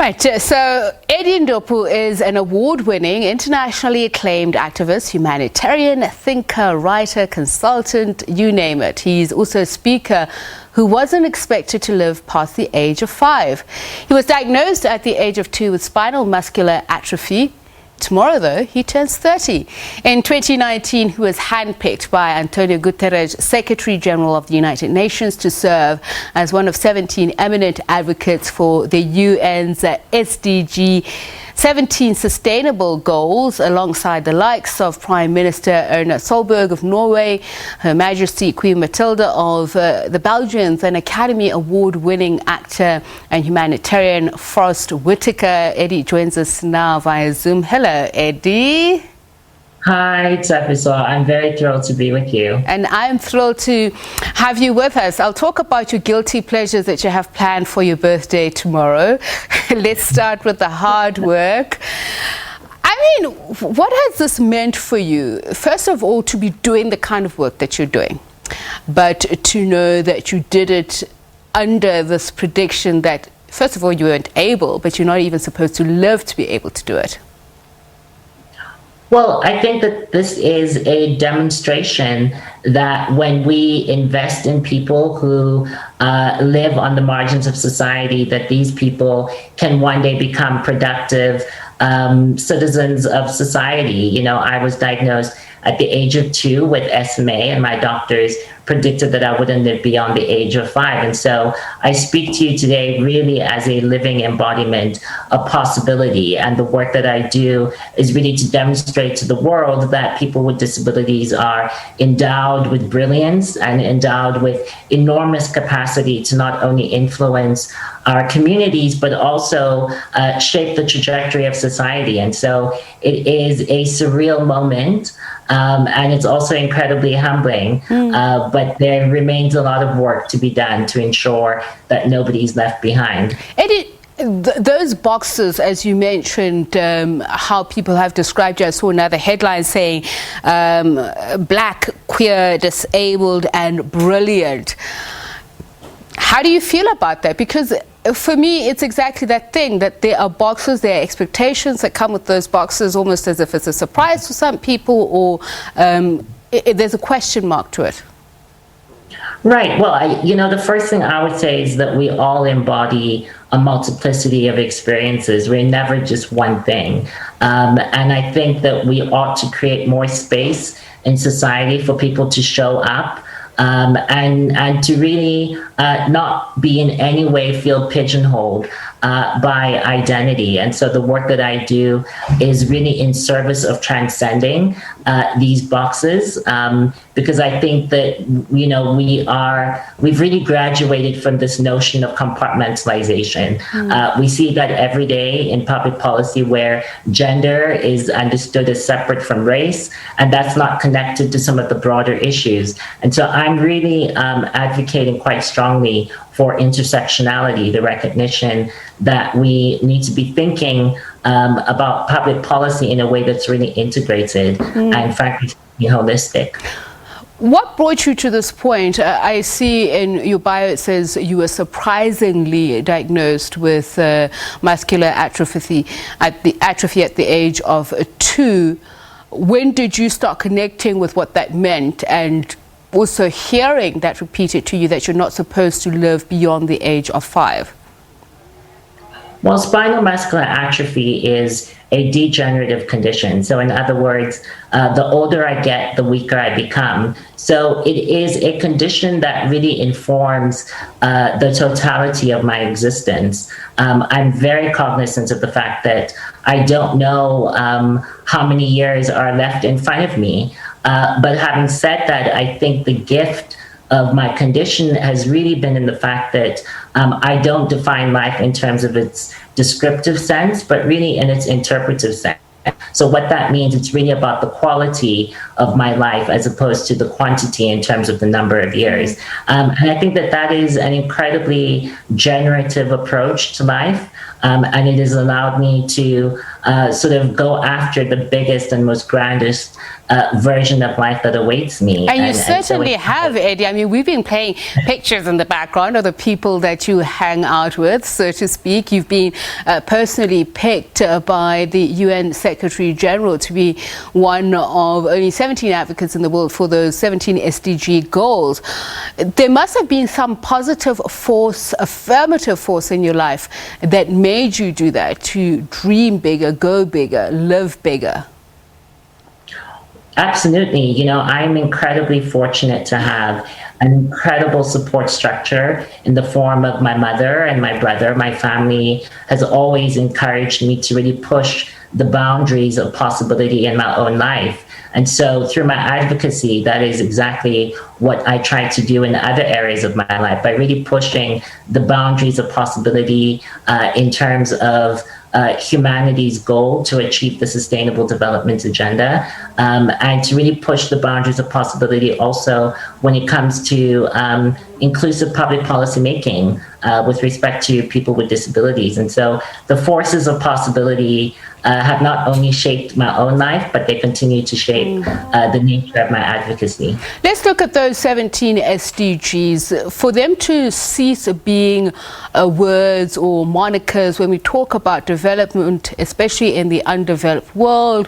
Right, so Ndopu is an award-winning, internationally acclaimed activist, humanitarian, thinker, writer, consultant, you name it. He's also a speaker who wasn't expected to live past the age of 5. He was diagnosed at the age of 2 with spinal muscular atrophy. Tomorrow, though, he turns 30. In 2019, he was handpicked by Antonio Guterres, Secretary General of the United Nations, to serve as one of 17 eminent advocates for the UN's SDG 17 sustainable goals, alongside the likes of Prime Minister Erna Solberg of Norway, Her Majesty Queen Mathilde of the Belgians, and Academy Award-winning actor and humanitarian Whitaker. Eddie joins us now via Zoom. Hello, Eddie. Hi, Ndopu. I'm very thrilled to be with you. And I'm thrilled to have you with us. I'll talk about your guilty pleasures that you have planned for your birthday tomorrow. Let's start with the hard work. I mean, what has this meant for you? First of all, to be doing the kind of work that you're doing, but to know that you did it under this prediction that, first of all, you weren't able, but you're not even supposed to live to be able to do it. Well, I think that this is a demonstration that when we invest in people who live on the margins of society, that these people can one day become productive citizens of society. You know, I was diagnosed at the age of 2 with SMA, and my doctors predicted that I wouldn't live beyond the age of 5. And so I speak to you today really as a living embodiment of possibility. And the work that I do is really to demonstrate to the world that people with disabilities are endowed with brilliance and endowed with enormous capacity to not only influence our communities, but also shape the trajectory of society. And so it is a surreal moment. And it's also incredibly humbling, but there remains a lot of work to be done to ensure that nobody's left behind. Eddie, those boxes, as you mentioned, how people have described you, I saw another headline saying black, queer, disabled, and brilliant. How do you feel about that? Because for me, it's exactly that thing, that there are boxes, there are expectations that come with those boxes, almost as if it's a surprise for some people, or there's a question mark to it. Right. Well, the first thing I would say is that we all embody a multiplicity of experiences. We're never just one thing. And I think that we ought to create more space in society for people to show up. And to really not be in any way feel pigeonholed by identity. And so the work that I do is really in service of transcending these boxes, because I think that, we've really graduated from this notion of compartmentalization. We see that every day in public policy, where gender is understood as separate from race, and that's not connected to some of the broader issues. And so I'm really advocating quite strongly for intersectionality, the recognition that we need to be thinking about public policy in a way that's really integrated and frankly holistic. What brought you to this point? I see in your bio it says you were surprisingly diagnosed with muscular atrophy at the age of 2. When did you start connecting with what that meant, and also hearing that repeated to you that you're not supposed to live beyond the age of 5? Well, spinal muscular atrophy is a degenerative condition. So in other words, the older I get, the weaker I become. So it is a condition that really informs the totality of my existence. I'm very cognizant of the fact that I don't know how many years are left in front of me. But having said that, I think the gift of my condition has really been in the fact that I don't define life in terms of its descriptive sense, but really in its interpretive sense. So what that means, it's really about the quality of my life as opposed to the quantity in terms of the number of years. And I think that that is an incredibly generative approach to life. And it has allowed me to sort of go after the biggest and most grandest version of life that awaits me. And you certainly have, Eddie. I mean, we've been playing pictures in the background of the people that you hang out with, so to speak. You've been personally picked by the UN Secretary General to be one of only 17 advocates in the world for those 17 SDG goals. There must have been some positive force, affirmative force in your life that made you do that, to dream bigger, go bigger, live bigger. Absolutely. You know, I'm incredibly fortunate to have an incredible support structure in the form of my mother and my brother. My family has always encouraged me to really push the boundaries of possibility in my own life. And so through my advocacy, that is exactly what I try to do in other areas of my life, by really pushing the boundaries of possibility in terms of humanity's goal to achieve the Sustainable Development Agenda, and to really push the boundaries of possibility also when it comes to inclusive public policy making with respect to people with disabilities. And so the forces of possibility have not only shaped my own life, but they continue to shape the nature of my advocacy. Let's look at those 17 SDGs. For them to cease being words or monikers when we talk about development, especially in the undeveloped world,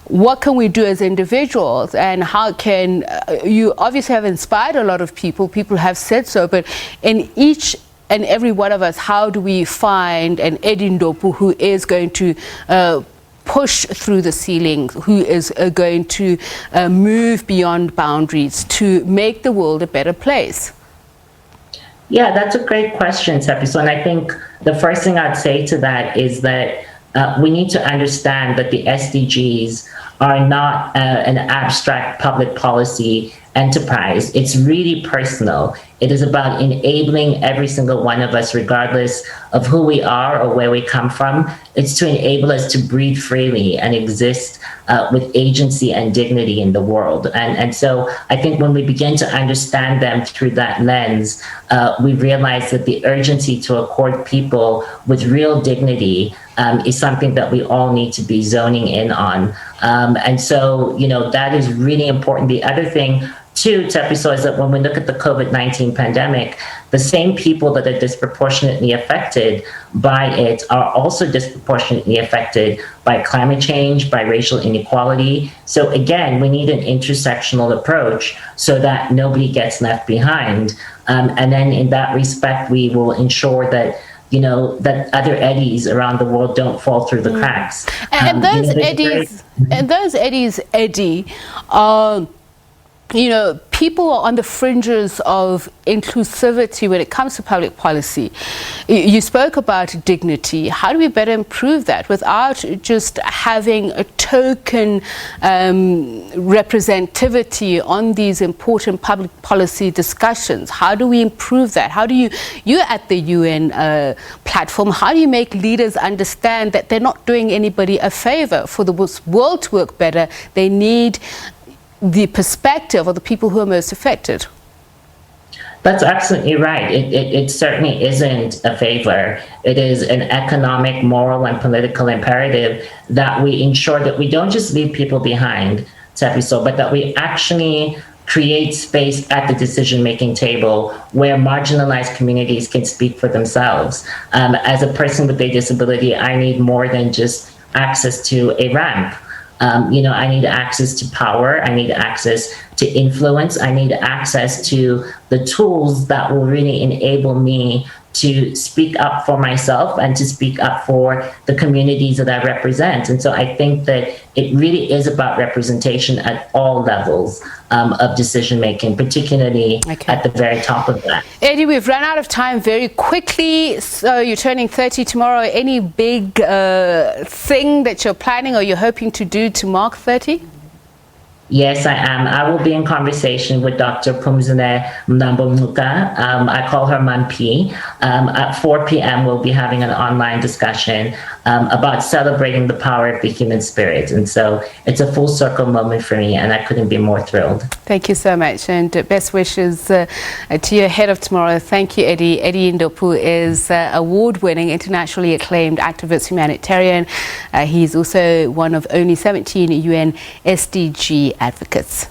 what can we do as individuals, and how can you obviously have inspired a lot of people have said so, but in each and every one of us, how do we find an Eddie Ndopu who is going to push through the ceiling, who is going to move beyond boundaries to make the world a better place? Yeah, that's a great question, Tepiso. And I think the first thing I'd say to that is that we need to understand that the SDGs are not an abstract public policy enterprise. It's really personal. It is about enabling every single one of us, regardless of who we are or where we come from. It's to enable us to breathe freely and exist with agency and dignity in the world. And so I think when we begin to understand them through that lens, we realize that the urgency to accord people with real dignity is something that we all need to be zoning in on. And so, you know, that is really important. The other thing too, Tepiso, is that when we look at the COVID-19 pandemic, the same people that are disproportionately affected by it are also disproportionately affected by climate change, by racial inequality. So again, we need an intersectional approach so that nobody gets left behind. And then in that respect, we will ensure that, you know, that other eddies around the world don't fall through the cracks. And those eddies, Eddie, you know, people are on the fringes of inclusivity when it comes to public policy. You spoke about dignity. How do we better improve that without just having a token representativity on these important public policy discussions? How do we improve that? How do you're at the UN platform, how do you make leaders understand that they're not doing anybody a favor? For the world to work better, they need the perspective of the people who are most affected. That's absolutely right. It certainly isn't a favor. It is an economic, moral, and political imperative that we ensure that we don't just leave people behind, Tepiso, but that we actually create space at the decision-making table where marginalized communities can speak for themselves. As a person with a disability, I need more than just access to a ramp. You know, I need access to power. I need access to influence. I need access to the tools that will really enable me to speak up for myself and to speak up for the communities that I represent. And so I think that it really is about representation at all levels of decision making, particularly at the very top of that. Eddie, we've run out of time very quickly. So you're turning 30 tomorrow. Any big thing that you're planning or you're hoping to do to mark 30? Yes, I am. I will be in conversation with Dr. Pumzile Mnambomuka. I call her Mampi. At 4 p.m., we'll be having an online discussion about celebrating the power of the human spirit. And so it's a full circle moment for me, and I couldn't be more thrilled. Thank you so much, and best wishes to you ahead of tomorrow. Thank you, Eddie. Eddie Ndopu is award-winning, internationally acclaimed activist humanitarian. He's also one of only 17 UN SDG advocates.